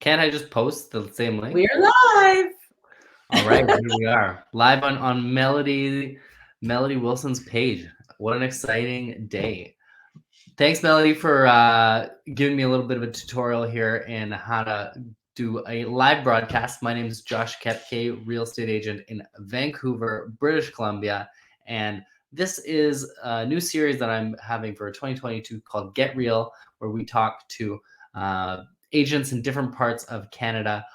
Can't I just post the same link? We're live. All right, here we are, live on Melody Wilson's page. What an exciting day. Thanks, Melody, for giving me a little bit of a tutorial here in how to do a live broadcast. My name is Josh Kepke, real estate agent in Vancouver, British Columbia, and this is a new series that I'm having for 2022 called Get Real, where we talk to agents in different parts of Canada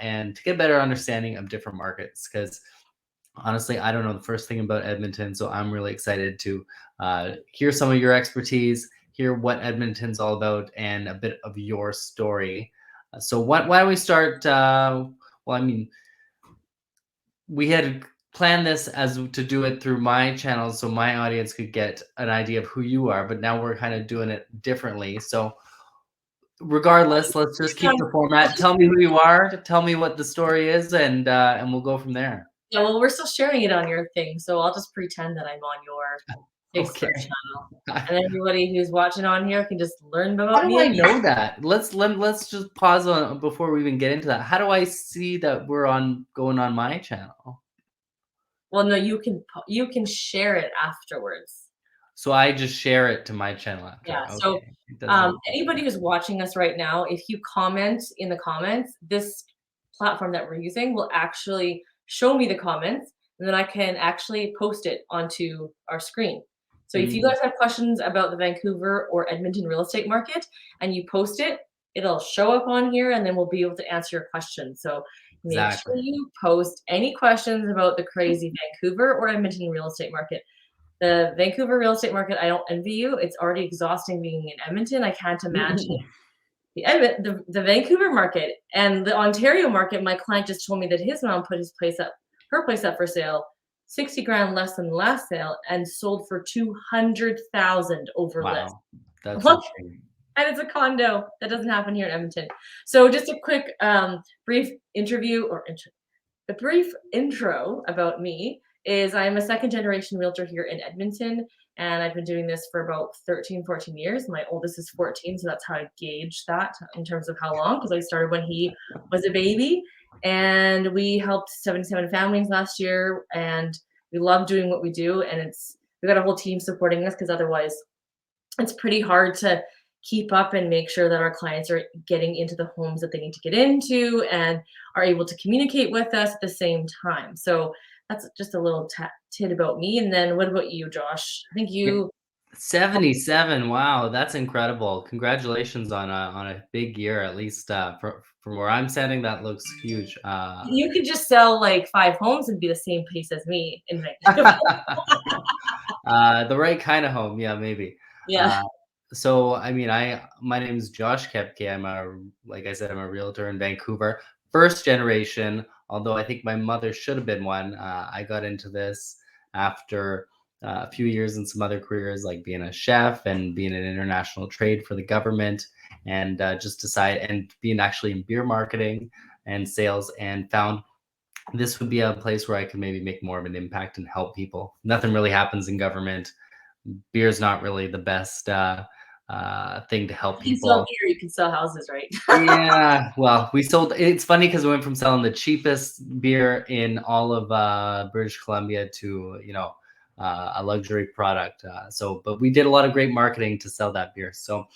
and to get a better understanding of different markets. Because honestly, I don't know the first thing about Edmonton, so I'm really excited to hear some of your expertise, hear what Edmonton's all about, and a bit of your story. So why don't we start? Well, I mean, we had planned this as to do it through my channel so my audience could get an idea of who you are, but now we're kind of doing it differently. So regardless, let's just keep the format. Tell me who you are, tell me what the story is, and we'll go from there. Yeah, well, we're still sharing it on your thing, so I'll just pretend that I'm on your Facebook Okay. channel, and everybody who's watching on here can just learn How about do me. I know that? Let's just pause on before we even get into that. How do I see that we're going on my channel? Well, no, you can share it afterwards. So I just share it to my channel after. Yeah. Okay. So It doesn't. anybody who's watching us right now, if you comment in the comments, this platform that we're using will actually show me the comments, and then I can actually post it onto our screen. So if you guys have questions about the Vancouver or Edmonton real estate market and you post it, it'll show up on here, and then we'll be able to answer your questions. So make sure Exactly. you post any questions about the crazy Vancouver or Edmonton real estate market. The Vancouver real estate market, I don't envy you. It's already exhausting being in Edmonton. I can't imagine the Vancouver market and the Ontario market. My client just told me that his mom put her place up for sale, 60 grand less than the last sale, and sold for 200,000 over list. Wow, that's What? insane. And it's a condo. That doesn't happen here in Edmonton. So just a quick, brief a brief intro about me is I'm a second generation realtor here in Edmonton, and I've been doing this for about 13, 14 years. My oldest is 14, so that's how I gauge that in terms of how long, because I started when he was a baby. And we helped 77 families last year, and we love doing what we do. And we got a whole team supporting us, because otherwise it's pretty hard to keep up and make sure that our clients are getting into the homes that they need to get into and are able to communicate with us at the same time. So that's just a little tid about me. And then what about you, Josh? I think you 77. Wow, that's incredible. Congratulations on a big year, at least from where I'm standing. That looks huge. you could just sell like 5 homes and be the same pace as me in Vancouver. The right kind of home, yeah, maybe. Yeah. Uh, so I mean, my name is Josh Kepke. Like I said, I'm a realtor in Vancouver, first generation. Although I think my mother should have been one. I got into this after a few years in some other careers, like being a chef and being in international trade for the government, and and being actually in beer marketing and sales, and found this would be a place where I could maybe make more of an impact and help people. Nothing really happens in government. Beer's not really the best thing to help You can sell people. beer, you can sell houses, right? Yeah, well, it's funny because we went from selling the cheapest beer in all of British Columbia to, a luxury product. But we did a lot of great marketing to sell that beer. So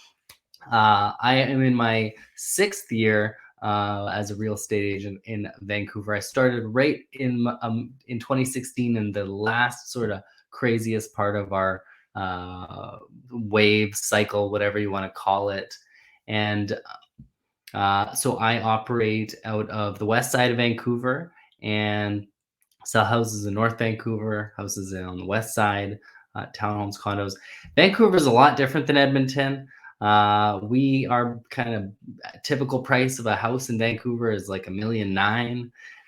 I am in my 6th year as a real estate agent in Vancouver. I started right in 2016, in the last sort of craziest part of our wave cycle, whatever you want to call it. And so I operate out of the west side of Vancouver and sell houses in North Vancouver, houses on the west side, townhomes, condos. Vancouver is a lot different than Edmonton. We are kind of typical price of a house in Vancouver is like $1.9 million.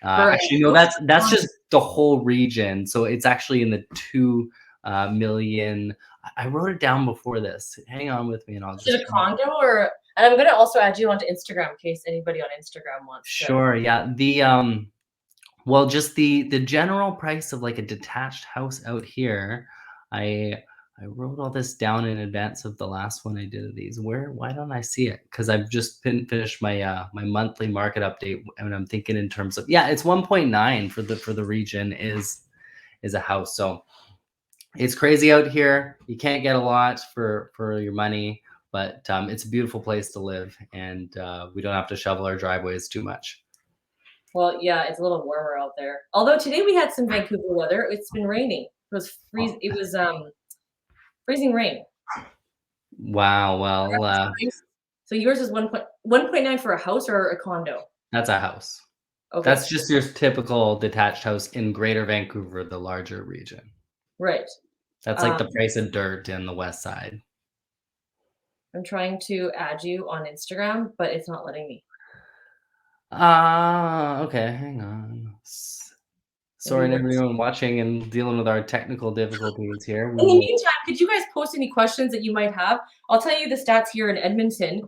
Actually, no, that's just the whole region. So it's actually in the 2 million. I wrote it down before this. Hang on with me, and I'll Is it just. a condo or? And I'm gonna also add you onto Instagram in case anybody on Instagram wants to. Sure. Yeah. Well, just the general price of like a detached house out here, I I wrote all this down in advance of the last one I did of these. Why don't I see it? Because I've just finished my monthly market update, and I'm thinking in terms of, yeah, it's 1.9 for the region is a house. So it's crazy out here. You can't get a lot for your money, but it's a beautiful place to live, and we don't have to shovel our driveways too much. Well, yeah, it's a little warmer out there. Although today we had some Vancouver weather. It's been raining. It was freezing rain. Wow. Well, So yours is 1.9 for a house or a condo? that's a house. Okay. That's just your typical detached house in Greater Vancouver, the larger region. Right. That's like the price of dirt in the west side. I'm trying to add you on Instagram, but it's not letting me. Okay, hang on. Sorry to everyone watching and dealing with our technical difficulties here. In the meantime, could you guys post any questions that you might have? I'll tell you the stats here in Edmonton.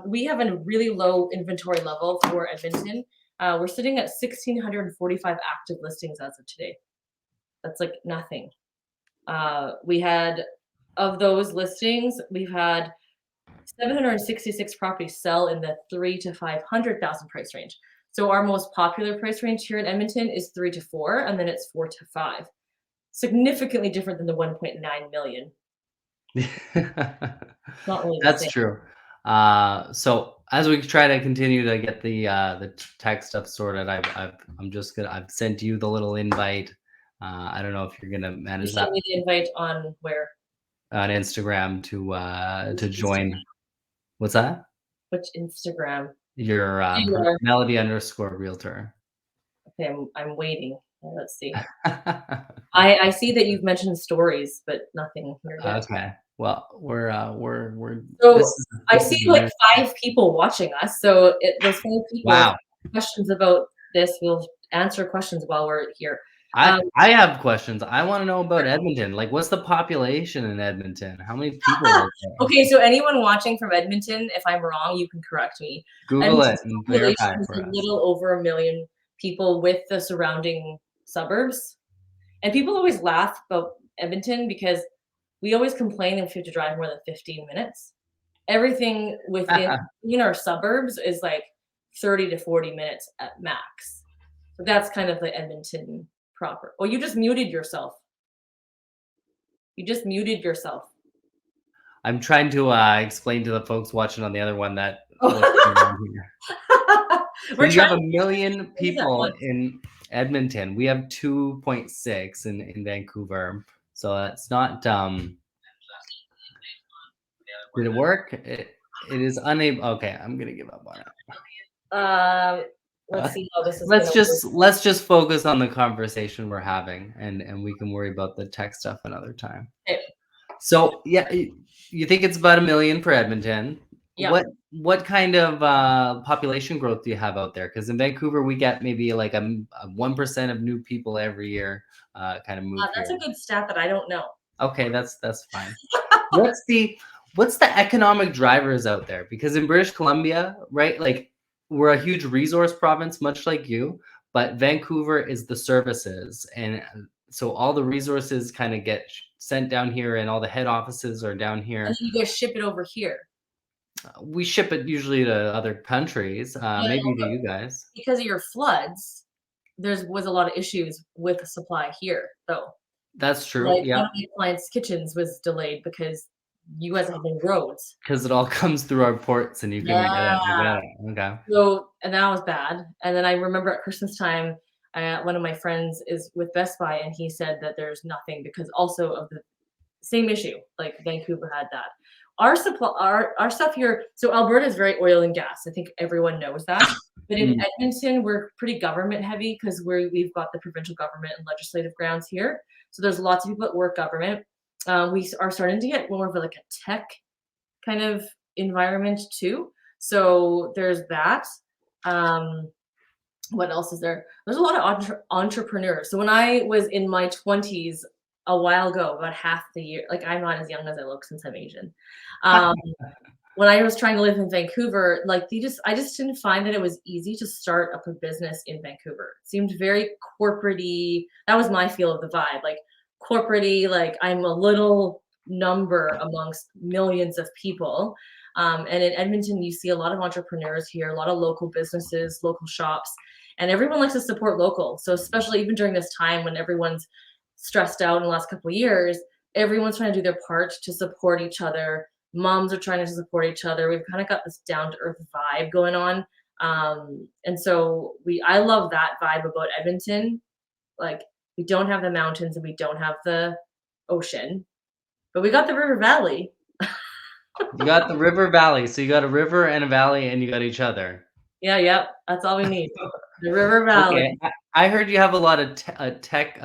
We have a really low inventory level for Edmonton. We're sitting at 1,645 active listings as of today. That's like nothing. We had, of those listings, we've had 766 properties sell in the 3 to 500,000 price range. So our most popular price range here in Edmonton is 3 to 4, and then it's 4 to 5. Significantly different than the 1.9 million. Not really the That's same. true. So as we try to continue to get the tech stuff sorted, I've sent you the little invite. I don't know if you're gonna You manage sent that me the invite on where? on Instagram to join. What's that? Which Instagram? Your Melody_realtor. Okay, I'm waiting. Let's see. I see that you've mentioned stories, but nothing here yet. Okay. Well, we're So I see like 5 people watching us. So those 5 people wow. questions about this. We'll answer questions while we're here. I have questions. I want to know about Edmonton. Like, what's the population in Edmonton? How many people live there? Okay, so anyone watching from Edmonton, if I'm wrong, you can correct me. Google it and verify Population is for a us. little over 1 million people with the surrounding suburbs. And people always laugh about Edmonton because we always complain if we have to drive more than 15 minutes. Everything within our suburbs is like 30 to 40 minutes at max. So that's kind of the Edmonton proper. Oh, you just muted yourself. You just muted yourself. I'm trying to explain to the folks watching on the other one that Oh. what's going on here. We have 1 million people in Edmonton. We have 2.6 in Vancouver. So that's not did it work? It is unable. Okay, I'm gonna give up on it. Let's see how this is. Let's just focus on the conversation we're having, and we can worry about the tech stuff another time. Okay. So yeah, you think it's about 1 million for Edmonton? Yeah. What kind of population growth do you have out there? Because in Vancouver we get maybe like a 1% of new people every year kind of move That's here. a good stat that I don't know. Okay, that's fine. What's the economic drivers out there? Because in British Columbia, right, like we're a huge resource province, much like you, but Vancouver is the services, and so all the resources kind of get sent down here, and all the head offices are down here. And then you guys ship it over here. We ship it usually to other countries, maybe to you guys. Because of your floods, was a lot of issues with supply here, though. That's true. Like, yeah. one of my clients' kitchens was delayed because you guys have no roads. Because it all comes through our ports, and you couldn't get it. Okay. So, and that was bad. And then I remember at Christmas time, one of my friends is with Best Buy, and he said that there's nothing because also of the same issue. Like Vancouver had that. Our stuff here. So Alberta is very oil and gas. I think everyone knows that. But in Edmonton, we're pretty government heavy because we've got the provincial government and legislative grounds here. So there's lots of people that work government. We are starting to get more of like a tech kind of environment too. So there's that. What else is there? There's a lot of entrepreneurs. So when I was in my 20s a while ago, about half the year, like I'm not as young as I look since I'm Asian. When I was trying to live in Vancouver, like I just didn't find that it was easy to start up a business in Vancouver. It seemed very corporate-y. That was my feel of the vibe, like corporate-y, like I'm a little number amongst millions of people. And in Edmonton, you see a lot of entrepreneurs here, a lot of local businesses, local shops, and everyone likes to support local. So especially even during this time when everyone's stressed out in the last couple of years, everyone's trying to do their part to support each other. Moms are trying to support each other. We've kind of got this down to earth vibe going on. And so I love that vibe about Edmonton. Like, we don't have the mountains and we don't have the ocean, but we got the river valley. You got the river valley, so you got a river and a valley, and you got each other. Yeah, yep, that's all we need. The river valley. Okay, I heard you have a lot of tech,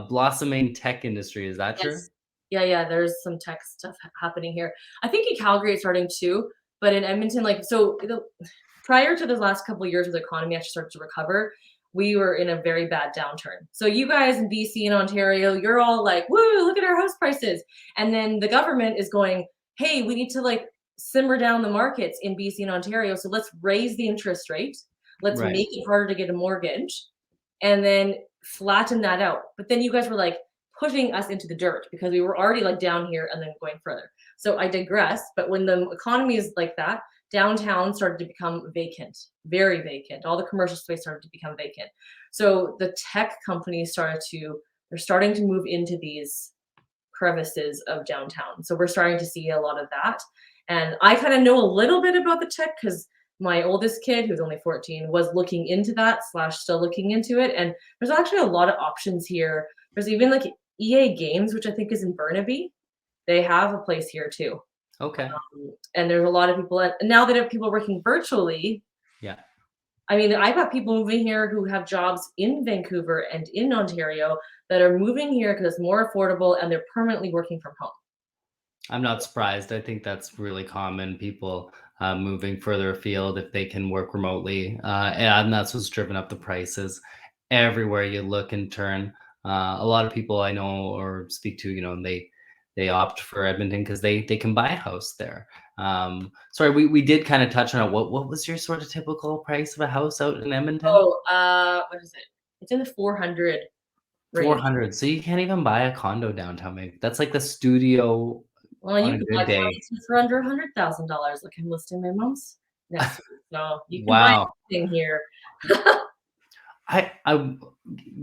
blossoming tech industry. Is that true? Yes. Yeah, there's some tech stuff happening here. I think in Calgary it's starting too, but in Edmonton, like, so prior to the last couple of years where the economy actually started to recover, we were in a very bad downturn. So you guys in BC and Ontario, you're all like, woo, look at our house prices. And then the government is going, hey, we need to like simmer down the markets in BC and Ontario. So let's raise the interest rate. Let's Right. make it harder to get a mortgage and then flatten that out. But then you guys were like pushing us into the dirt because we were already like down here and then going further. So I digress. But when the economy is like that, downtown started to become vacant, very vacant. All the commercial space started to become vacant. So the tech companies they're starting to move into these crevices of downtown. So we're starting to see a lot of that. And I kind of know a little bit about the tech because my oldest kid, who's only 14, was looking into that / still looking into it. And there's actually a lot of options here. There's even like EA Games, which I think is in Burnaby. They have a place here too. Okay. And there's a lot of people, and now that have people working virtually. Yeah. I mean, I've got people moving here who have jobs in Vancouver and in Ontario that are moving here because it's more affordable and they're permanently working from home. I'm not surprised. I think that's really common. People moving further afield if they can work remotely, and that's what's driven up the prices everywhere you look and turn. A lot of people I know or speak to, they opt for Edmonton because they can buy a house there. Sorry, we did kind of touch on it. What was your sort of typical price of a house out in Edmonton? Oh, what is it? It's in the 400 range. 400. So you can't even buy a condo downtown. Maybe that's like the studio. Well, you on a can good buy day. houses for under $100,000. Like, I'm listing my mom's next week. So you can Wow. buy anything here.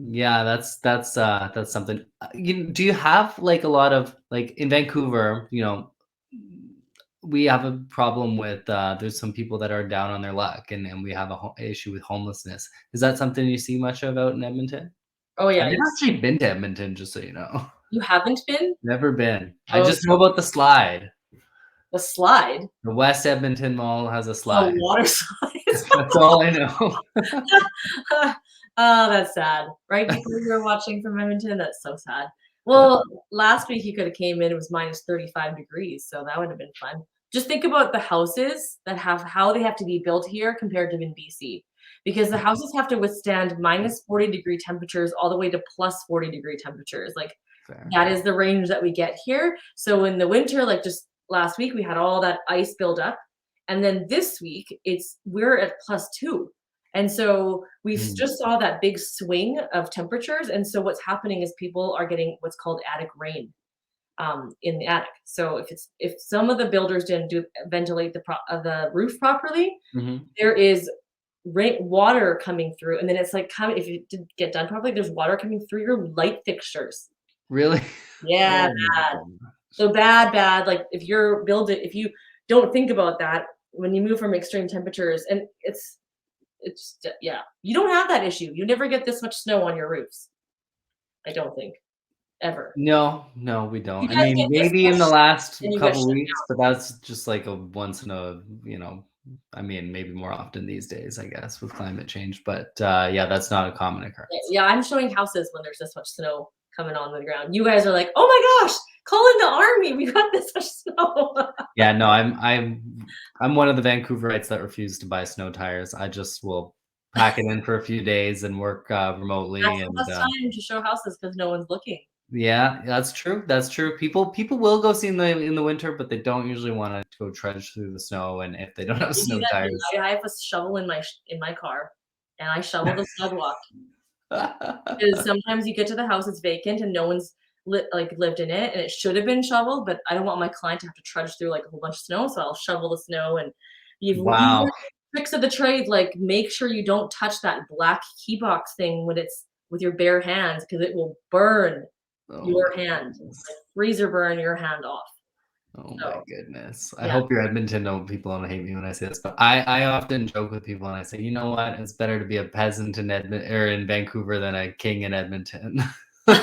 Yeah, that's something. Do you have like a lot of like in Vancouver? We have a problem with there's some people that are down on their luck, and we have a issue with homelessness. Is that something you see much of out in Edmonton? Oh I've yeah, never actually been to Edmonton, just so you know. you haven't been? Never been. I Oh, just know about the slide. the slide. The West Edmonton Mall has a Oh, slide. water slides. That's all I know. Oh, that's sad. Right before you were watching from Edmonton, that's so sad. Well, last week you could have came in, it was minus 35 degrees, so that would have been fun. Just think about the houses that have how they have to be built here compared to in BC. Because the houses have to withstand minus 40-degree temperatures all the way to plus 40-degree temperatures. Like, Fair. that is the range that we get here. So in the winter, like just last week, we had all that ice build up. And then this week, we're at +2. And so we just saw that big swing of temperatures. And so what's happening is people are getting what's called attic rain in the attic. So if some of the builders didn't ventilate the roof properly, there is water coming through, and then it's like if you didn't get done properly, there's water coming through your light fixtures. Really? Yeah, bad. So bad. Like if you don't think about that when you move from extreme temperatures, and it's yeah, you don't have that issue. You never get this much snow on your roofs. I don't think ever. No, we don't. You I guys mean, get this maybe in the much last and you get couple shut weeks, but that's just like a once in a, I mean, maybe more often these days, I guess, with climate change. But yeah, that's not a common occurrence. Yeah, I'm showing houses when there's this much snow coming on the ground. You guys are like, oh my gosh, call in the army. We got this much snow. Yeah, no, I'm one of the Vancouverites that refuse to buy snow tires. I just will pack it in for a few days and work remotely. That's and the best time to show houses because no one's looking. Yeah, that's true. That's true. People will go see in the winter, but they don't usually want to go trudge through the snow. And if they don't have snow tires, I have a shovel in my car, and I shovel the sidewalk. Because sometimes you get to the house, it's vacant, and no one's lived in it, and it should have been shoveled, but I don't want my client to have to trudge through like a whole bunch of snow, so I'll shovel the snow. And you've Wow. learned tricks of the trade, like make sure you don't touch that black key box thing when it's with your bare hands, because it will burn Oh your my hand, goodness. like freezer burn your hand off. Oh my So goodness. I yeah. hope you're Edmonton. People don't hate me when I say this, but I often joke with people and I say, you know what? It's better to be a peasant in Edmonton or in Vancouver than a king in Edmonton. You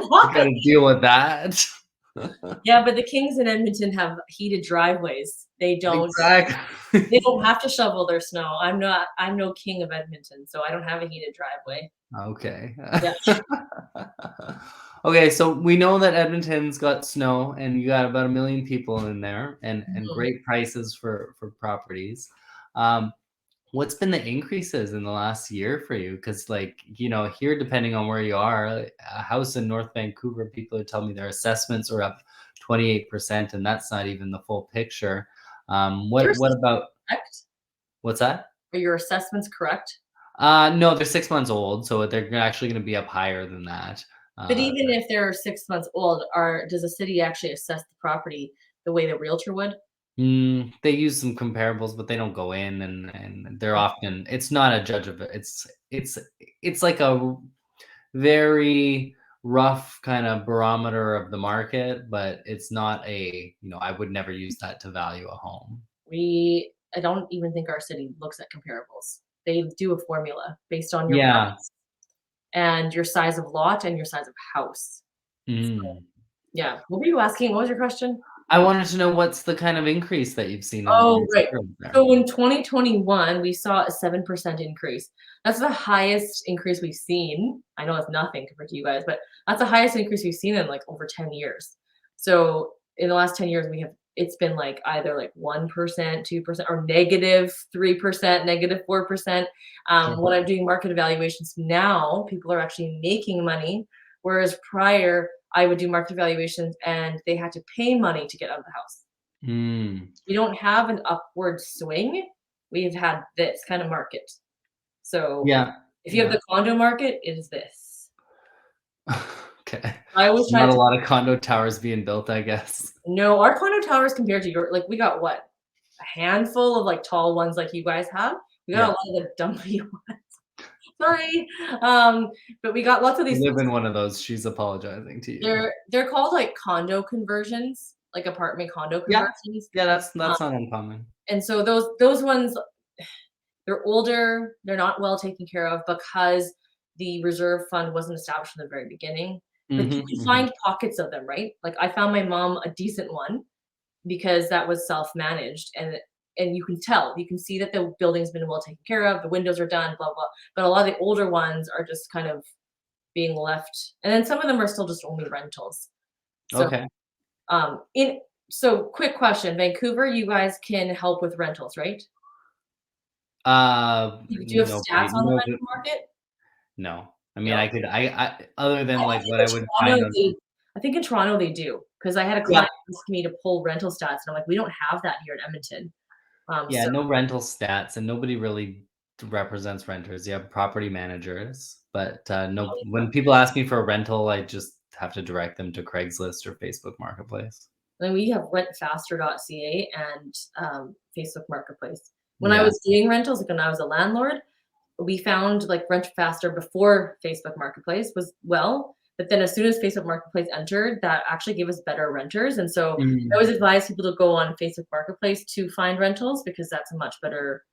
Why? gotta deal with that. Yeah, but the Kings in Edmonton have heated driveways. They Exactly. don't have to shovel their snow. I'm no king of Edmonton, so I don't have a heated driveway. Okay. Yeah. Okay, so we know that Edmonton's got snow and you got about 1 million people in there and Mhm. great prices for properties. Um, what's been the increases in the last year for you? Because like, here, depending on where you are, a house in North Vancouver, people are telling me their assessments are up 28%, and that's not even the full picture. Your What assessments about correct? what's that? Are your assessments correct? No, they're 6 months old, so they're actually gonna be up higher than that. But Uh, even if they're 6 months old, does the city actually assess the property the way the realtor would? they use some comparables, but they don't go in, and they're Okay. often it's not a judge of it. It's like a very rough kind of barometer of the market, but it's not I would never use that to value a home. I don't even think our city looks at comparables. They do a formula based on your Yeah. price and your size of lot and your size of house. Mhm. Yeah. What were you asking? What was your question? I wanted to know what's the kind of increase that you've seen Oh, in right. sales there? So in 2021, we saw a 7% increase. That's the highest increase we've seen. I know it's nothing compared to you guys, but that's the highest increase we've seen in like over 10 years. So in the last 10 years, it's been like either like 1%, 2%, or -3%, -4%. Sure. When I'm doing market evaluations now, people are actually making money, whereas prior, I would do market evaluations and they had to pay money to get out of the house. Mm. We don't have an upward swing. We've had this kind of market. So Yeah, if you have yeah. the condo market, it is this. Okay. I always try Not a to lot of condo towers being built, I guess. no, our condo towers compared to your like we got what? A handful of like tall ones like you guys have. We got a Yeah. lot of the dumpy ones. Sorry. Um, but we got lots of I these live in one of those. She's apologizing to you. they're called like condo conversions, like apartment condo Yeah. conversions. Yeah, Um, that's not uncommon. and so those ones they're older, they're not well taken care of because the reserve fund wasn't established from the very beginning. But you Mhm, can mhm. find pockets of them, right? Like I found my mom a decent one because that was self-managed and you can tell, you can see that the building's been well taken care of, the windows are done, blah blah. But a lot of the older ones are just kind of being left, and then some of them are still just only rentals. So Okay. in so quick question, Vancouver, you guys can help with rentals, right? Do you have stats on the rental market? No. I mean, No. I other I than, like, think what in I would find Toronto on they I think in Toronto they do, because I had a Yeah, client ask me to pull rental stats, and I'm like, "We don't have that here in Edmonton." yeah, no rental stats, and nobody really represents renters. You have property managers, but, no when people ask me for a rental, I just have to direct them to Craigslist or Facebook Marketplace. then we have rentfaster.ca and, Facebook Marketplace. When I Yeah. was doing rentals, like, when I was a landlord, we found, like, Rent Faster before Facebook Marketplace was but then as soon as Facebook Marketplace entered, that actually gave us better renters, and so I Mm. always advise people to go on Facebook Marketplace to find rentals because that's a much better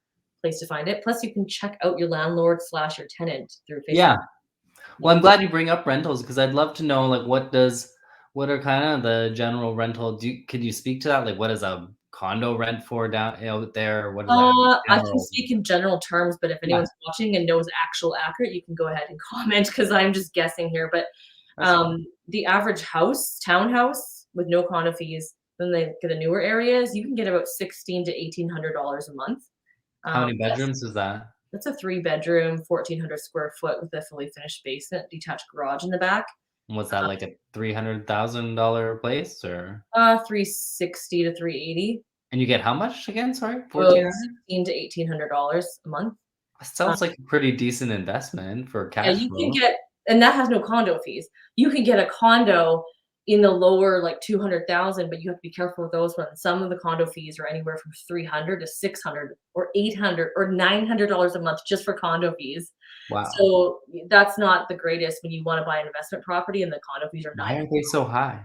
place to find it. Plus, you can check out your landlord/your slash your tenant through Facebook. Yeah. Well, I'm glad you bring up rentals because I'd love to know, like, what are kinda the general rental could you speak to that? Like, what is a condo rent for down out there? Or what is that I can general speak in general terms, but if Yeah, anyone's watching and knows actual accurate, you can go ahead and comment because I'm just guessing here. But that's fine. the average townhouse with no condo fees, then they get the newer areas, you can get about $1,600 to $1,800 a month. How many That's bedrooms is that? that's a 3 bedroom, 1,400 square foot with a fully finished basement, detached garage in the back. And was that like a $300,000 place or 360 to 380. and you get how much again? Sorry, About 1,400? 16 to $1,800 a month. That Uh, sounds like a pretty decent investment for yeah, cash you can flow. get and that has no condo fees. You can get a condo in the lower like 200,000, but you have to be careful with those ones. Some of the condo fees are anywhere from 300 to 600 or 800 or $900 a month just for condo fees. Wow. So that's not the greatest when you want to buy an investment property and the condo fees are Why 9. are they so high?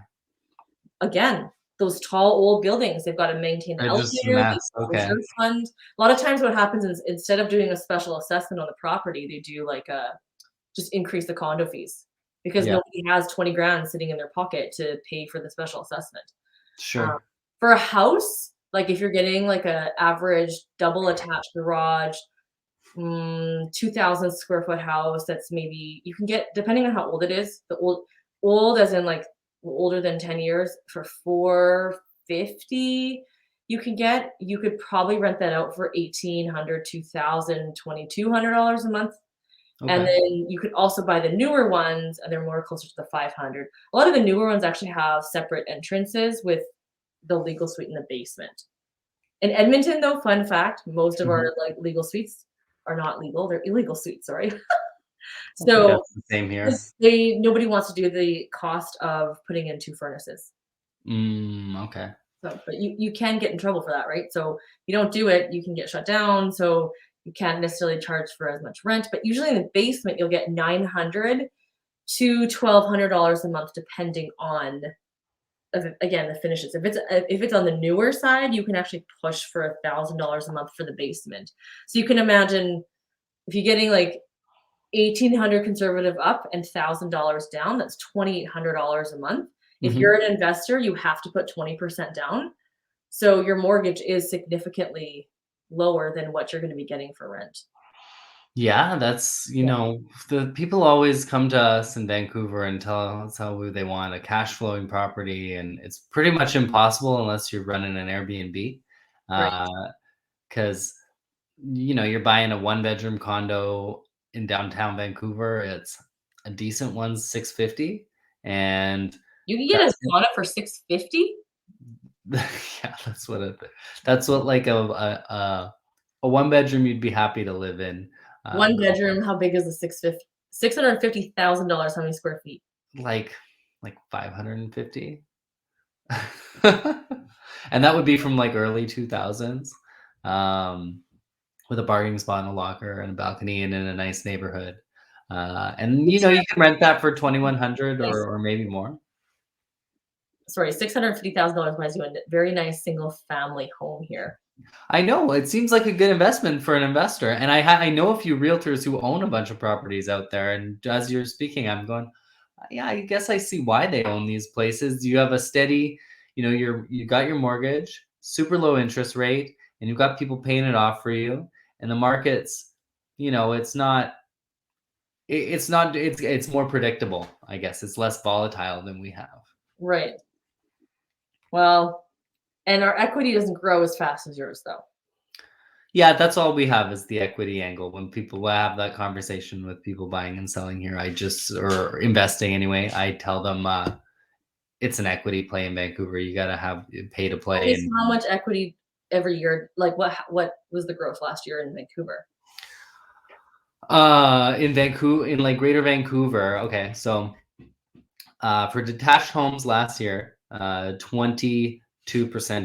Again, those tall old buildings, they've got to maintain the They're just a elevator, the mess. Okay. reserve fund. A lot of times what happens is instead of doing a special assessment on the property, they do like a just increase the condo fees because Yeah, nobody has 20 grand sitting in their pocket to pay for the special assessment. Um, sure. for a house, like if you're getting like a average double attached garage, 2,000 square foot house, that's maybe you can get depending on how old it is. The old as in like older than 10 years for 450 you could probably rent that out for 1,800, 2,000, $2,200 a month. And Okay. then you could also buy the newer ones, and they're more closer to the 500. A lot of the newer ones actually have separate entrances with the legal suite in the basement. In Edmonton, though, fun fact, most of Mhm. our like legal suites are not legal; they're illegal suites. Sorry. I think So that's the same here. 'cause they nobody wants to do the cost of putting in 2 furnaces. Okay. So, but you can get in trouble for that, right? So you don't do it, you can get shut down. So you can't necessarily charge for as much rent. But usually in the basement, you'll get 900 to $1,200 a month, depending on again the finishes. If it's on the newer side, you can actually push for $1,000 a month for the basement. So you can imagine if you're getting like 1,800 conservative up and $1,000 down, that's $2,800 a month. If you're Mhm. an investor, you have to put 20% down. So your mortgage is significantly lower than what you're going to be getting for rent. Yeah, that's Yeah, the people always come to us in Vancouver and tell us how they want a cash flowing property, and it's pretty much impossible unless you're running an Airbnb. right. Because you're buying a one bedroom condo in downtown Vancouver. It's a decent one's 650, and You can get a that's sauna for 650. yeah, that's what like a one bedroom you'd be happy to live in. One Go bedroom, how big is the 650? $650,000, how many square feet? like 550. And that would be from like early 2000s. Um, with a parking spot and a locker and a balcony and in a nice neighborhood. And you can rent that for 2,100 Nice. or maybe more. Sorry, $650,000 buys you a very nice single family home here. I know it seems like a good investment for an investor, and I know a few realtors who own a bunch of properties out there. And as you're speaking, I'm going, yeah, I guess I see why they own these places. You have a steady, you got your mortgage, super low interest rate, and you've got people paying it off for you. And the market's, it's not, it's not, it's more predictable. I guess it's less volatile than we have. Right. Well, and our equity doesn't grow as fast as yours, though. Yeah, that's all we have is the equity angle. When people have that conversation with people buying and selling here, or investing anyway, I tell them it's an equity play in Vancouver. You got to have pay to play. Okay, so And how much equity every year? Like what was the growth last year in Vancouver? in Vancouver, in like Greater Vancouver, okay, so for detached homes last year, 22%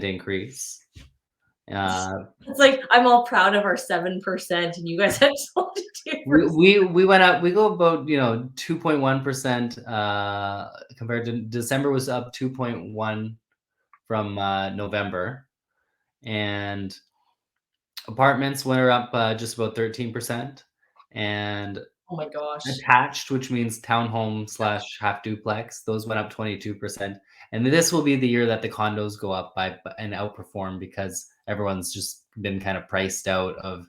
increase. Uh, It's like I'm all proud of our 7%, and you guys had 22%. we went up. We go about 2.1% compared to December was up 2.1 from November, and apartments went up just about 13%, and Oh my gosh! attached, which means townhome slash half duplex, those went up 22%. And this will be the year that the condos go up by and outperform because everyone's just been kind of priced out of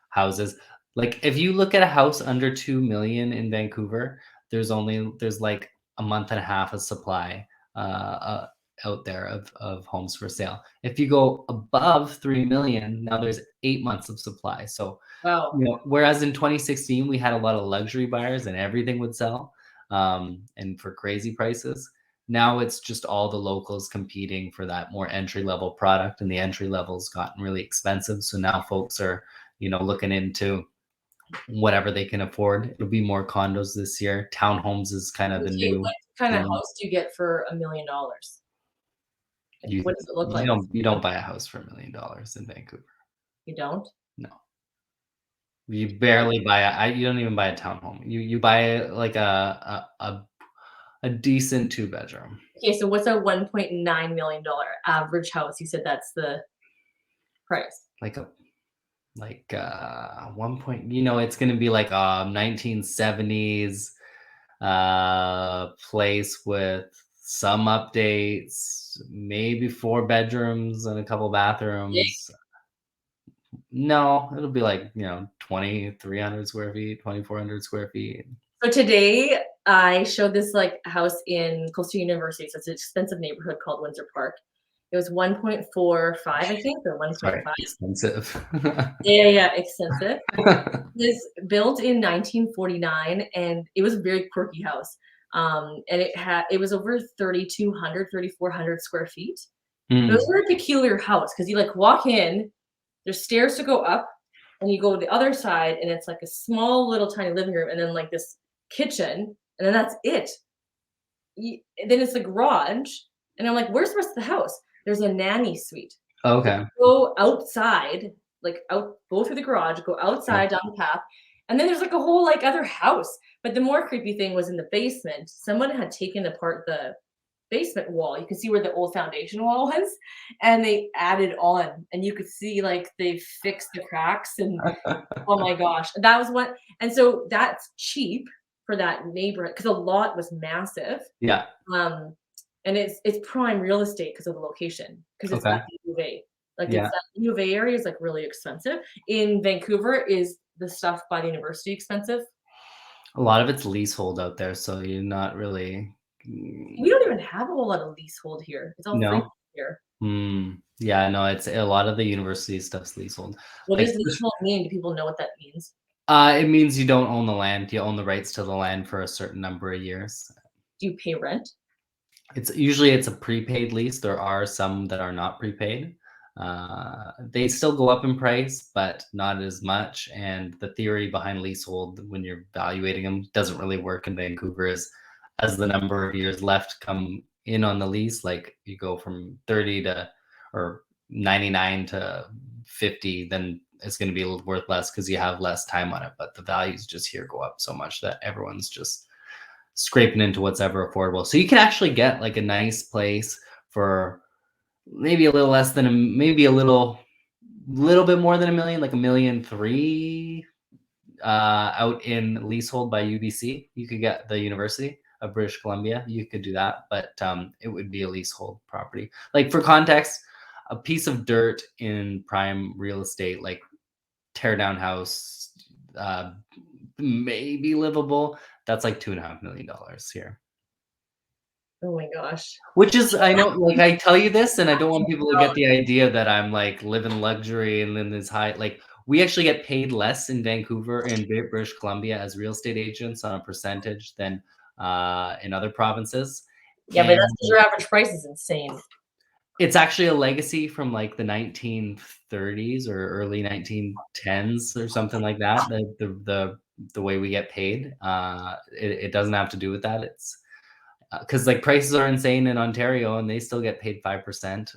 houses. Like if you look at a house under 2 million in Vancouver, there's like a month and a half of supply out there of homes for sale. If you go above 3 million, now there's 8 months of supply. So Wow. whereas in 2016 we had a lot of luxury buyers and everything would sell, and for crazy prices. Now it's just all the locals competing for that more entry level product, and the entry level's gotten really expensive. So now folks are, looking into whatever they can afford. It'll be more condos this year. Townhomes is kind of the Okay, new what kind of thing. house do you get for $1 million? Like, You what does it look like? you don't buy a house for $1 million in Vancouver. You don't? No. You barely buy you don't even buy a townhome. You buy like a decent 2 bedroom. Okay, so what's a $1.9 million average house? You said that's the price. Like a one point, it's gonna be like a 1970s place with some updates, maybe 4 bedrooms and a couple Big? bathrooms. No, it'll be like, 2,300 square feet, 2,400 square feet. So today I showed this like house in close to university. So it's an expensive neighborhood called Windsor Park. It was 1.45, I think, or Sorry, 1.5. expensive. Yeah, extensive. It was built in 1949 and it was a very quirky house. And it was over 3,200, 3,400 square feet. It was Hmm. a very peculiar house because you like walk in, there's stairs to go up, and you go to the other side, and it's like a small little tiny living room, and then like this kitchen, and then that's it. And then it's the garage, and I'm like, where's the rest of the house? There's a nanny suite. Okay. Go outside, like out, go through the garage, go Yeah. outside down the path, and then there's like a whole like other house. But the more creepy thing was in the basement. Someone had taken apart the basement wall. You could see where the old foundation wall was, and they added on, and you could see like they fixed the cracks. And oh my gosh, that was one. And so that's cheap for that neighborhood because the lot was massive. Yeah. Um, and it's prime real estate because of the location, because it's Okay. at the U of A. Like it's Yeah. that U of A area is like really expensive. In Vancouver, is the stuff by the university expensive? A lot of it's leasehold out there, so you're not really. We don't even have a whole lot of leasehold here. It's all free No. here. Yeah, no, it's a lot of the university stuff's leasehold. What Like, does leasehold mean? Do people know what that means? it means you don't own the land. You own the rights to the land for a certain number of years. Do you pay rent? It's a prepaid lease. There are some that are not prepaid. They still go up in price, but not as much. And the theory behind leasehold, when you're evaluating them, doesn't really work in Vancouver. Is as the number of years left come in on the lease, like you go from 30 to or 99 to 50, then it's going to be worth less because you have less time on it. But the values just here go up so much that everyone's just scraping into what's ever affordable. So you can actually get like a nice place for maybe a little less than maybe a little bit more than 1 million, like 1,300,000 out in leasehold by UBC. You could get the University of British Columbia. You could do that, but it would be a leasehold property. Like for context, a piece of dirt in prime real estate, like tear down house, maybe livable. That's like $2.5 million here. Oh my gosh. Which is, I know, like I tell you this, and I don't want people to get the idea that I'm like living luxury and in this high. Like we actually get paid less in Vancouver and British Columbia as real estate agents on a percentage than in other provinces. Yeah, but And that's because your average price is insane. it's actually a legacy from like the 1930s or early 1910s or something like that. The way we get paid, it doesn't have to do with that. It's because like prices are insane in Ontario and they still get paid 5%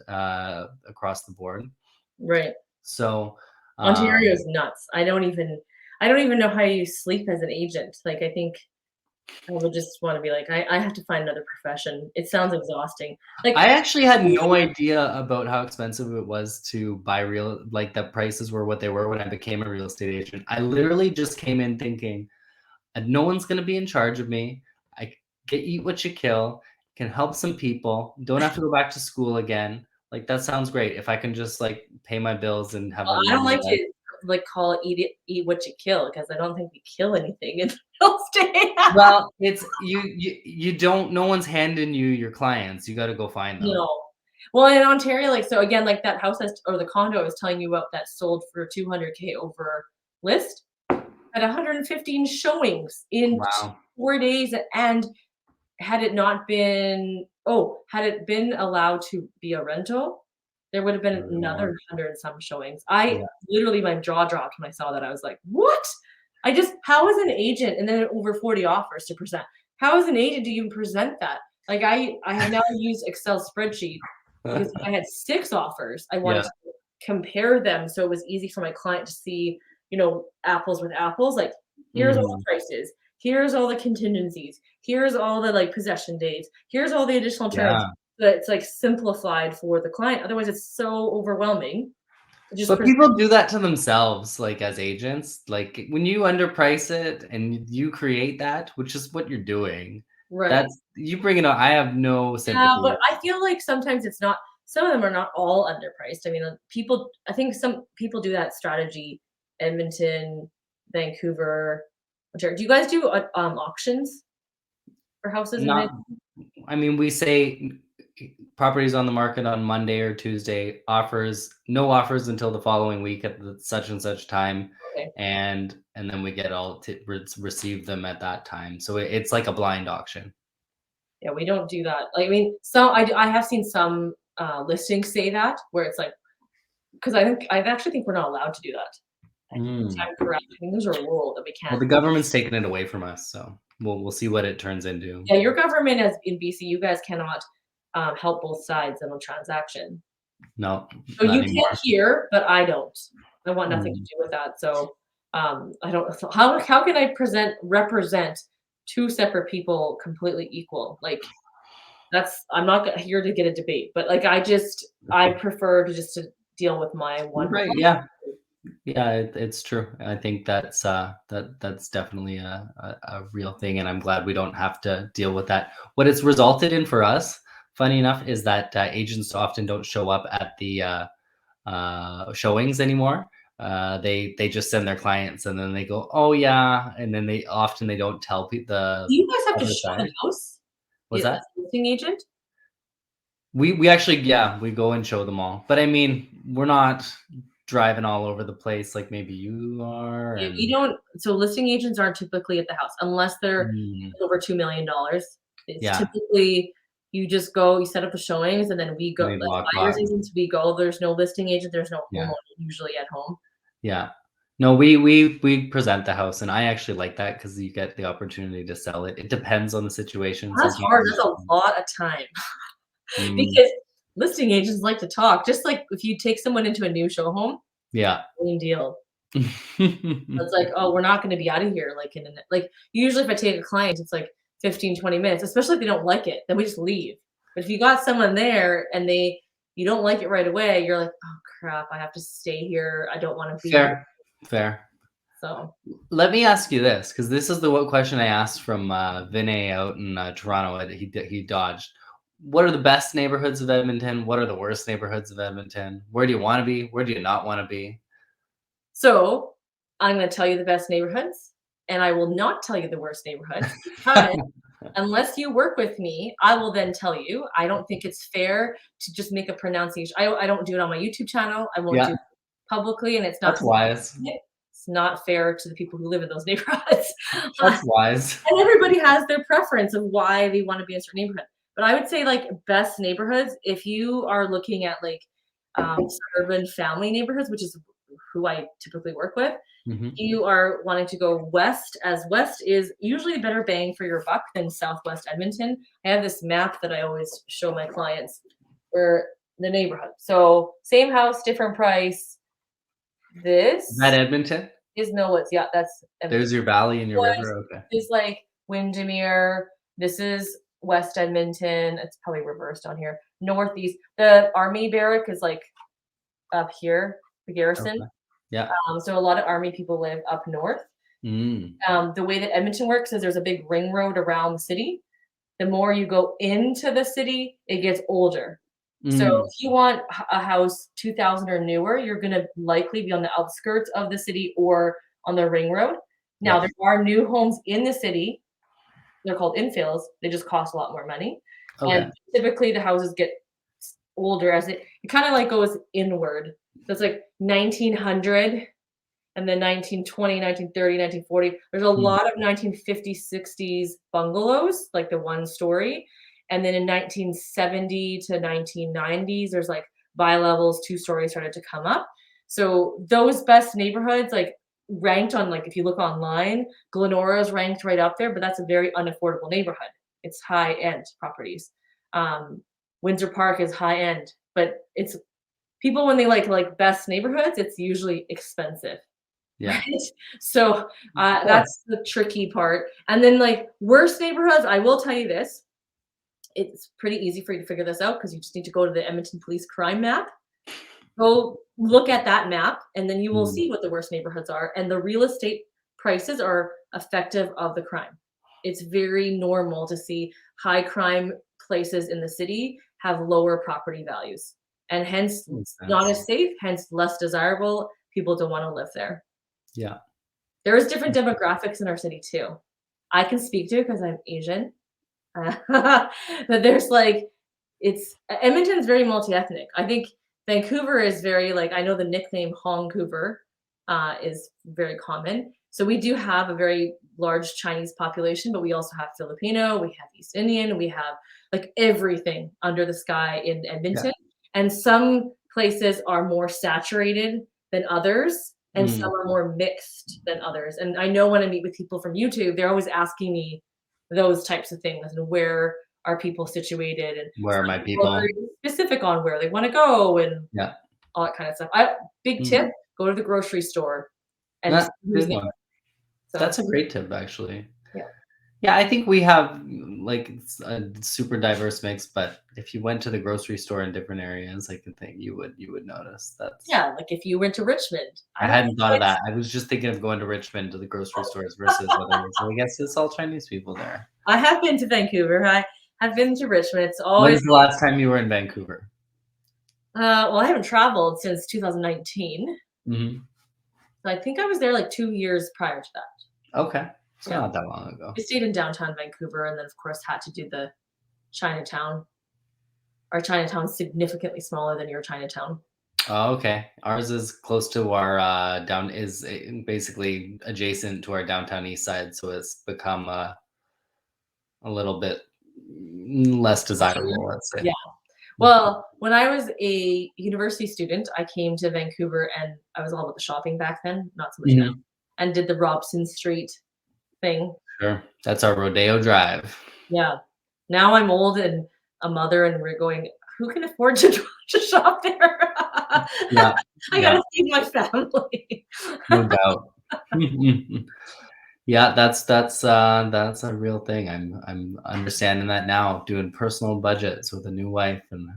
across the board. Right. So Ontario is nuts. I don't even know how you sleep as an agent. Like I think I would just want to be like, I have to find another profession. It sounds exhausting. Like I actually had no idea about how expensive it was to buy like the prices were what they were when I became a real estate agent. I literally just came in thinking, no one's going to be in charge of me. I get eat what you kill, can help some people, don't have to go back to school again. Like that sounds great. If I can just like pay my bills and have a I don't normal like life. to like call it eat what you kill because I don't think we kill anything in real estate. Well, it's you don't, no one's handing you your clients. You got to go find them. No. Well, in Ontario, like so again, like that house or the condo I was telling you about that sold for 200K over list had 115 showings in Wow. 4 days, and had it been allowed to be a rental, there would have been another 100 and some showings. Yeah. Literally my jaw dropped when I saw that. I was like, "What?" how is an agent, and then over 40 offers to present? How as an agent do you present that? Like I have now used Excel spreadsheet because if I had 6 offers, I wanted Yeah. to compare them so it was easy for my client to see, apples with apples. Like, here's all Mhm. the prices, here's all the contingencies, here's all the like possession dates, here's all the additional terms. Yeah. But it's like simplified for the client. Otherwise, it's so overwhelming to just But present. people do that to themselves, like, as agents. Like, when you underprice it and you create that, which is what you're doing, Right. that's you bring it on. I have no Yeah, sympathy but with I feel like sometimes it's not some of them are not all underpriced. I mean, I think some people do that strategy, Edmonton, Vancouver, Ontario. Do you guys do, auctions for houses in not Vancouver? I mean, we say properties on the market on Monday or Tuesday, no offers until the following week at the such and such time, Okay. and then we get all to receive them at that time. So it's like a blind auction. Yeah, we don't do that. Like, I mean, I have seen some, listings say that, where it's like, because I actually think we're not allowed to do that. I think Mm. I'm correct. I think there's a rule that we Well, can't. the government's taking it away from us, so we'll see what it turns into. Yeah, your government as in BC, you guys cannot, help both sides in a transaction. No, So not you can anymore. here, but I don't. I want nothing to Mm. do with that. So, I don't. So how can I represent 2 separate people completely equal? Like, I'm not here to get a debate, but like I prefer to deal with my You're one right. client. Yeah, yeah, it's true. I think that's definitely a real thing, and I'm glad we don't have to deal with that. What it's resulted in for us, funny enough, is that agents often don't show up at the showings anymore. They just send their clients, and then they go, "Oh yeah," and then they don't tell Do the you guys have to other show the side. house? What's As that? a listing agent? We actually, yeah, we go and show them all. But I mean, we're not driving all over the place like maybe you are, Yeah, we and don't. So listing agents aren't typically at the house unless they're mm, over $2 million. It's yeah, typically you just go, you set up the showings, and then we go they as walk buyers by. agents. We go. There's no listing agent. There's no Yeah, homeowner usually at home. yeah. No, we present the house, and I actually like that because you get the opportunity to sell it. It depends on the situation. That's hard. Sometimes, That's a lot of time mm, because listing agents like to talk. Just like if you take someone into a new show home, yeah. same deal. It's like, oh, we're not going to be out of here. Like like usually if I take a client, it's like 15, 20 minutes, especially if they don't like it, then we just leave. But if you got someone there and you don't like it right away, you're like, oh crap, I have to stay here. I don't want to be here. Fair, fair. So Let me ask you this, because this is the what question I asked from Vinay out in Toronto. He dodged. What are the best neighborhoods of Edmonton? What are the worst neighborhoods of Edmonton? Where do you want to be? Where do you not want to be? so I'm going to tell you the best neighborhoods and I will not tell you the worst neighborhoods because unless you work with me, I will then tell you. I don't think it's fair to just make a pronunciation. I don't do it on my YouTube channel. I won't do Yeah, it publicly, and that's wise. it's not fair to the people who live in those neighborhoods. That's wise. And everybody has their preference of why they want to be in a certain neighborhood. But I would say like best neighborhoods, if you are looking at like suburban family neighborhoods, which is who I typically work with, Hmm. you are wanting to go west, as west is usually a better bang for your buck than southwest Edmonton. I have this map that I always show my clients for the neighborhood. So same house, different price. Is that This Edmonton? is Millwoods. Yeah, that's Edmonton. There's your valley and your West river. Okay. is like Windermere. This is West Edmonton. It's probably reversed on here. Northeast. The army barrack is like up here, the garrison. Okay. Yeah. So a lot of army people live up north. Mm. The way that Edmonton works is there's a big ring road around the city. The more you go into the city, it gets older. So Mm. if you want a house 2000 or newer, you're going to likely be on the outskirts of the city or on the ring road. Now, Yeah. there are new homes in the city. They're called infills. They just cost a lot more money. And Okay. typically the houses get older as it kind of like goes inward. So it's like 1900 and then 1920, 1930, 1940. There's a Mm. lot of 1950s, 60s bungalows, like the one story. And then in 1970 to 1990s, there's like bi-levels, 2 stories started to come up. So those best neighborhoods, like ranked on, like, if you look online, Glenora is ranked right up there, but that's a very unaffordable neighborhood. It's high-end properties. Um, Windsor Park is high-end, but it's people when they like best neighborhoods, it's usually expensive, Yeah. right? So, Of course. that's the tricky part. And then, like, worst neighborhoods, I will tell you this, it's pretty easy for you to figure this out because you just need to go to the Edmonton Police Crime Map. Go look at that map, and then you will Mm, see what the worst neighborhoods are, and the real estate prices are effective of the crime. It's very normal to see high crime places in the city have lower property values, and hence makes not sense. as safe, hence less desirable. People don't want to live there. Yeah. There's different demographics in our city too. I can speak to it because I'm Asian. But there's like it's Edmonton is very multi-ethnic. I think Vancouver is very like I know the nickname Hongcouver is very common. So we do have a very large Chinese population, but we also have Filipino, we have East Indian, we have like everything under the sky in Yeah. Edmonton. And some places are more saturated than others, and some Mm. are more mixed than others. And I know when I meet with people from YouTube, they're always asking me those types of things and where are people situated, and Where are some my people are people? very specific on where they want to go and Yeah. all that kind of stuff. I big Mm. tip, go to the grocery store and see That's a who's good there. one. So That's a great tip, actually. yeah. Yeah, I think we have like a super diverse mix, but if you went to the grocery store in different areas, I can think you would notice. That's Yeah, like if you went to Richmond, I I don't hadn't think thought of it's that. I was just thinking of going to Richmond to the grocery stores versus others. So I guess it's all Chinese people there. I have been to Vancouver. I have been to Richmond. It's always When's the last time you were in Vancouver? well, I haven't traveled since 2019. Mhm. So I think I was there like 2 years prior to that. Okay. So Yeah. not that long ago. I stayed in downtown Vancouver and then of course had to do the Chinatown. Our Chinatown's significantly smaller than your Chinatown. Oh, okay. Ours is close to our down is basically adjacent to our downtown east side, so it's become a little bit less desirable, let's say. Yeah. Well, when I was a university student, I came to Vancouver and I was all about the shopping back then, not so much now, Mhm. and did the Robson Street thing. Sure. That's our Rodeo Drive. Yeah. Now I'm old and a mother, and we're going, who can afford to to shop there? Yeah. I Yeah. gotta feed my family. No doubt. Yeah, that's a real thing. I'm understanding that now, doing personal budgets with a new wife and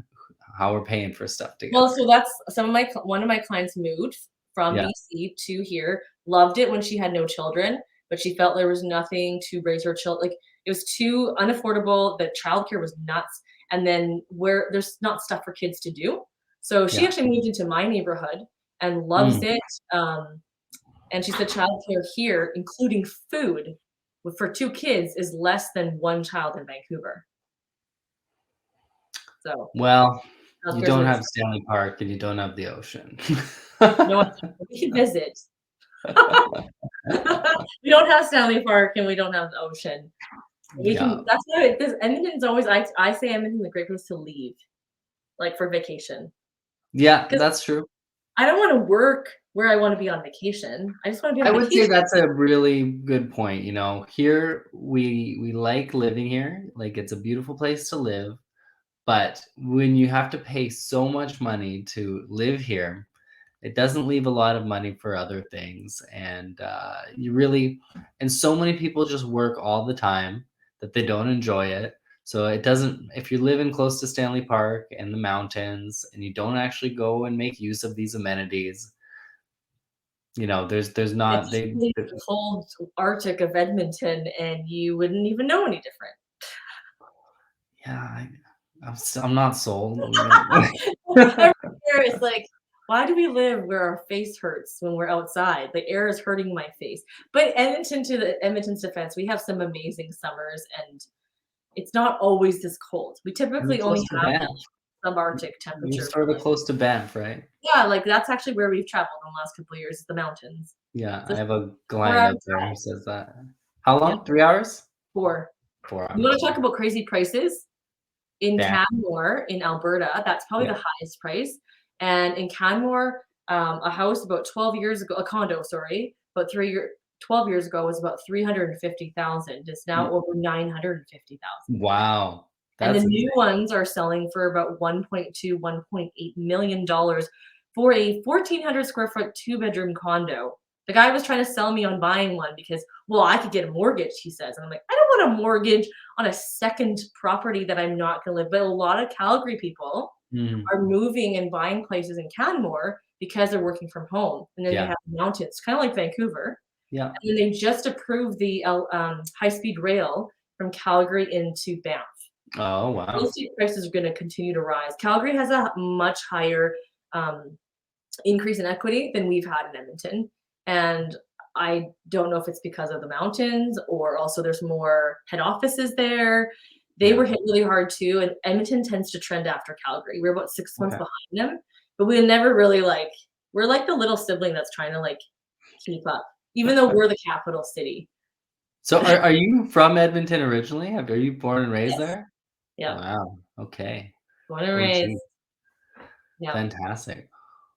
how we're paying for stuff Well, together. so that's one of my clients moved from Yeah, BC to here, loved it when she had no children, but she felt there was nothing to raise her children. Like it was too unaffordable. The childcare was nuts, and then where there's not stuff for kids to do. So she yeah. actually moved into my neighborhood and loves Mm. it. And she said childcare here, including food, for 2 kids, is less than one child in Vancouver. So Well, you childcare is don't an have Stanley Park and you don't have the ocean. no, we can visit. We don't have Stanley Park and we don't have the ocean. We Yeah. can that's why this Edmonton's always I say Edmonton's a great place to leave, like, for vacation. Yeah, 'Cause that's true. I don't wanna work where I wanna be on vacation. I just wanna be I on would say vacation. that's a really good point, here we like living here, like, it's a beautiful place to live, but when you have to pay so much money to live here, it doesn't leave a lot of money for other things, and, you really and so many people just work all the time that they don't enjoy it, so it doesn't if you're living close to Stanley Park and the mountains, and you don't actually go and make use of these amenities, there's not It's they the cold Arctic of Edmonton, and you wouldn't even know any different. yeah, I'm not sold. Every year it's like, why do we live where our face hurts when we're outside? The air is hurting my face. But Edmonton's defense, we have some amazing summers and it's not always this cold. We You're typically only close to have Banff. like subarctic You're temperature sort for of like close to Banff, right? yeah, like that's actually where we've traveled in the last couple of years, is the mountains. Yeah, I So have a 4 hour client out there who drive. says that. How Yeah, long? 3 hours? 4. 4 You wanna hours, talk okay. about crazy prices? In Banff, Canmore, in Alberta, that's probably yeah. the highest price, and in Canmore, a house about 12 years ago a condo, sorry, about 12 years ago was about 350,000. It's now over 950,000. Wow. And the That's new ones are selling for about 1.2, $1.8 million for a 1,400 square foot 2-bedroom condo. The guy was trying to sell me on buying one because, well, I could get a mortgage, he says. And I'm like, I don't want a mortgage on a second property that I'm not going to live. But a lot of Calgary people mm, are moving and buying places in Canmore because they're working from home. And then you yeah. have mountains, kind of like Vancouver. Yeah. And then they just approved the high-speed rail from Calgary into Banff. Oh, Real wow. estate prices are going to continue to rise. Calgary has a much higher increase in equity than we've had in Edmonton. And I don't know if it's because of the mountains or also there's more head offices there. They Yeah. were hit really hard too. And Edmonton tends to trend after Calgary. We're about 6 months Okay. behind them, but we never really we're like the little sibling that's trying to keep up, even though we're the capital city. So are you from Edmonton originally? Are you born and raised Yes. there? Yeah. Wow. Okay. Born and Oh, raised. gee. Yeah. Fantastic.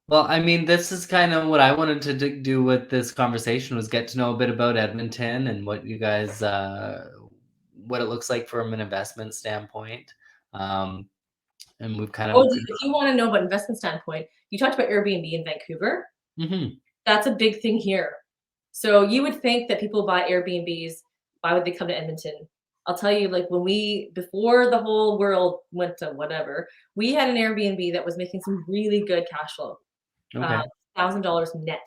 Well, I mean, this is kind of what I wanted to do with this conversation was get to know a bit about Edmonton and what you guys, what it looks like from an investment standpoint. Um, and we've kind Oh, of, if you want to know about investment standpoint, you talked about Airbnb in Vancouver. Mhm. That's a big thing here. So you would think that people buy Airbnbs, why would they come to Edmonton? I'll tell you, before the whole world went to whatever, we had an Airbnb that was making some really good cash flow, uh, Okay. $1,000 net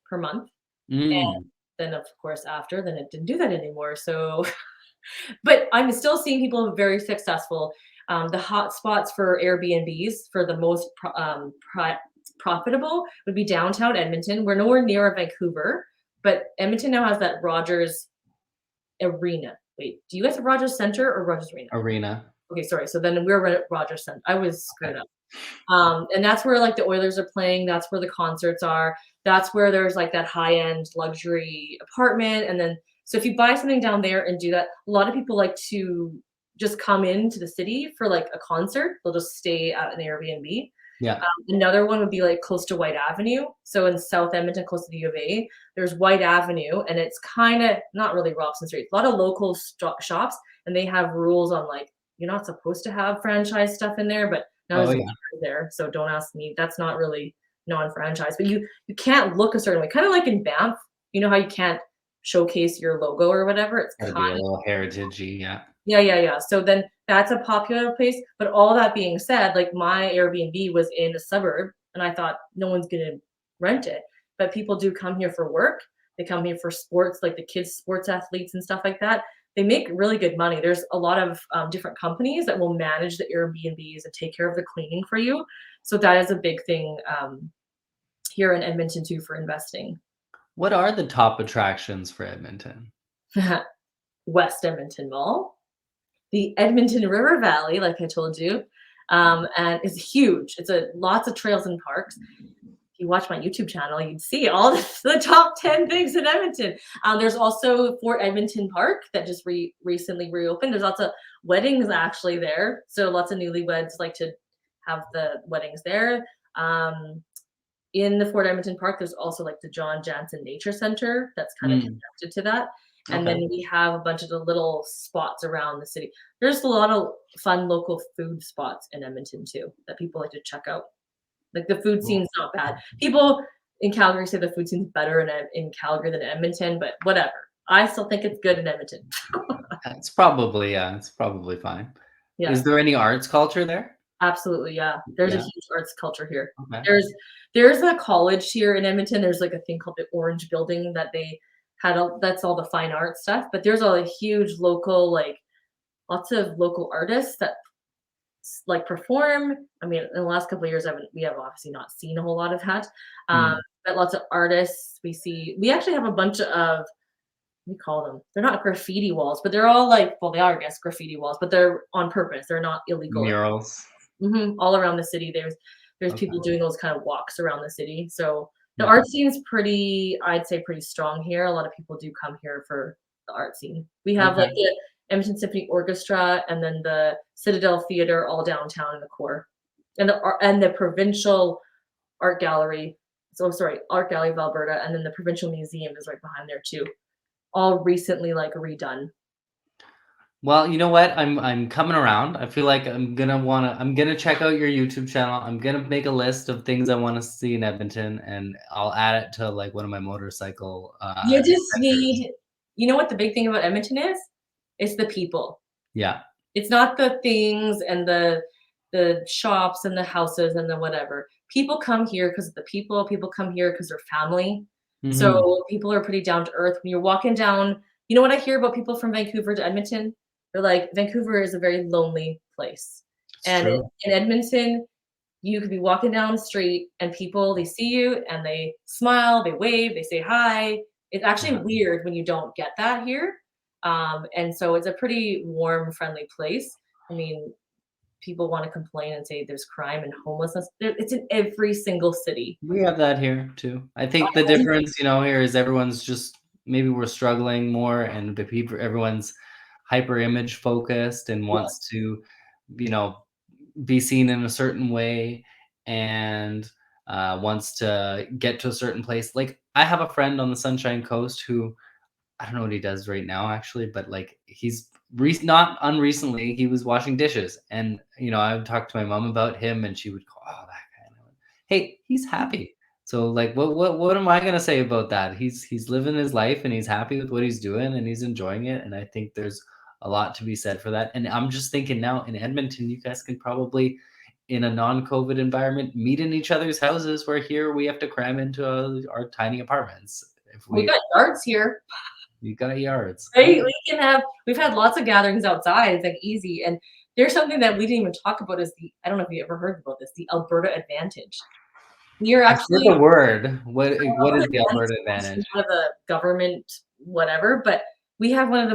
per month. And Mm. then, of course, then it didn't do that anymore. So, but I'm still seeing people very successful. The hot spots for Airbnbs for the most profitable would be downtown Edmonton. We're nowhere near Vancouver, but Edmonton now has that Rogers Arena. Wait, do you guys have Rogers Center or Rogers Arena? Arena. Okay, sorry. So then we're at Rogers Center. I was screwed Okay. up. And that's where the Oilers are playing. That's where the concerts are. That's where there's that high end luxury apartment. And then, so if you buy something down there and do that, a lot of people like to just come into the city for a concert. They'll just stay at an Airbnb. Yeah. Another one would be close to White Avenue. So in South Edmonton, close to the U of A, there's White Avenue, and it's kind of not really Robson Street. A lot of local shops, and they have rules on you're not supposed to have franchise stuff in there, but now Oh, there's yeah. there. So don't ask me. That's not really non-franchise, but you can't look a certain way. Kind of like in Banff, you know how you can't showcase your logo or whatever. It's Gotta kind be a little heritagey, yeah. yeah. So then that's a popular place. But all that being said, my Airbnb was in a suburb and I thought no one's gonna rent it. But people do come here for work. They come here for sports, like the kids sports athletes and stuff like that. They make really good money. There's a lot of different companies that will manage the Airbnbs and take care of the cleaning for you. So that is a big thing here in Edmonton too for investing. What are the top attractions for Edmonton? West Edmonton Mall, the Edmonton River Valley, like I told you, and it's huge. It's lots of trails and parks. If you watch my YouTube channel, you'd see all the top 10 things in Edmonton. There's also Fort Edmonton Park that just recently reopened. There's lots of weddings actually there. So lots of newlyweds like to have the weddings there. In the Fort Edmonton Park, there's also the John Jansen Nature Center that's kind of Mm, connected to that. And okay. then we have a bunch of the little spots around the city. There's a lot of fun local food spots in Edmonton too that people like to check out. The food Cool. scene's not bad. People in Calgary say the food scene's better in Calgary than Edmonton, but whatever. I still think it's good in Edmonton. It's probably fine. Yeah. Is there any arts culture there? Absolutely, yeah. There's a Yeah, huge arts culture here. okay. There's a college here in Edmonton. There's a thing called the Orange Building that they had that's all the fine art stuff, but there's a huge local, lots of local artists that perform. I mean, in the last couple of years, we have obviously not seen a whole lot of that. Mm, But lots of artists we actually have a bunch of we call them. They're not graffiti walls, but they're all well, they are, I guess, graffiti walls, but they're on purpose. They're not illegal. murals. All around the city, there's Okay, people doing those kind of walks around the city. So the yeah, art scene is I'd say pretty strong here. A lot of people do come here for the art scene. We have okay. the Edmonton Symphony Orchestra and then the Citadel Theater all downtown in the core. And the provincial art gallery, so sorry, Art Gallery of Alberta, and then the Provincial Museum is right behind there too. All recently like redone. Well, you know what? I'm coming around. I feel like I'm gonna check out your YouTube channel. I'm gonna make a list of things I want to see in Edmonton, and I'll add it to like one of my motorcycle You just adventures. need, you know what the big thing about Edmonton is? It's the people. Yeah. It's not the things and the shops and the houses and the whatever. People come here because of the people. People come here because they're family. Hmm. So people are pretty down to earth. When you're walking down, you know what I hear about people from Vancouver to Edmonton? They're like, Vancouver is a very lonely place. It's And true. in Edmonton, you could be walking down the street and people, they see you and they smile, they wave, they say hi. It's actually Yeah. weird when you don't get that here. And so it's a pretty warm, friendly place. I mean, people want to complain and say there's crime and homelessness. It's in every single city. We have that here too. I think the difference, here is everyone's just maybe we're struggling more, and the people everyone's hyper image focused and Yeah, wants to, you know, be seen in a certain way, and wants to get to a certain place. Like I have a friend on the Sunshine Coast who I don't know what he does right now actually, but like he's not unrecently he was washing dishes, and I would talk to my mom about him, and she would go, "Oh, that guy." And I went, hey, he's happy. So like, what am I gonna say about that? He's living his life and he's happy with what he's doing and he's enjoying it, and I think there's a lot to be said for that. And I'm just thinking now in Edmonton, you guys can probably in a non-COVID environment meet in each other's houses, where here we have to cram into our tiny apartments. If we got yards here. you got yards. Right? We've had lots of gatherings outside. It's like easy. And there's something that we didn't even talk about is I don't know if you ever heard about this, the Alberta advantage. We are I've heard actually the word. What Alberta is the advantage Alberta is advantage? not a government whatever, but we have one of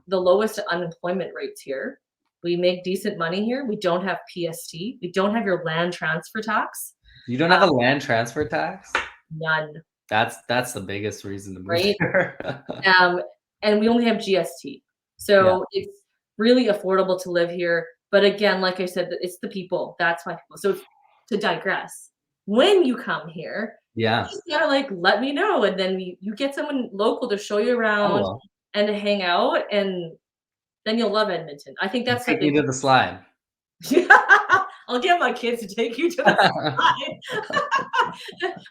the lowest unemployment rates here. We make decent money here. We don't have PST. We don't have your land transfer tax. You don't Uh, have a land transfer tax? None, That's the biggest reason to move right? here. Um, and we only have GST. Yeah. So it's really affordable to live here. But again, like I said, it's the people. That's why people. So to digress, when you come here, Yeah. you just gotta like let me know, and then you get someone local to show you I around will. and to hang out, and then you'll love Edmonton. I think that's the Take me big. to the slide. I'll get my kids to take you to the side.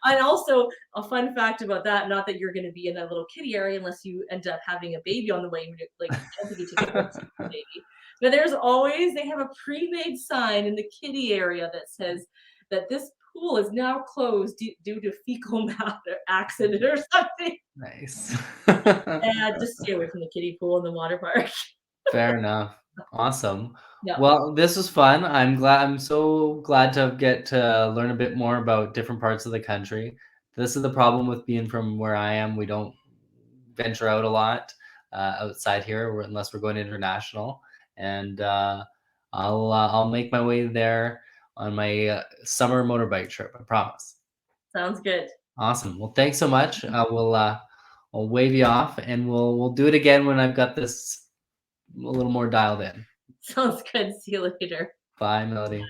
And also, a fun fact about that, not that you're going to be in that little kiddie area unless you end up having a baby on the way. Like, I don't think you take a baby. But they have a pre-made sign in the kiddie area that says that this pool is now closed due to fecal matter accident or something. Nice. And just stay away from the kiddie pool and the water park. Fair enough. Awesome. Yeah, Well, this was fun. I'm so glad to get to learn a bit more about different parts of the country. This is the problem with being from where I am. We don't venture out a lot outside here, unless we're going international. And I'll make my way there on my summer motorbike trip. I promise. sounds good. Awesome. Well, thanks so much. I'll wave you off, and we'll do it again when I've got this a little more dialed in. Sounds good. See you later. Bye, Melody.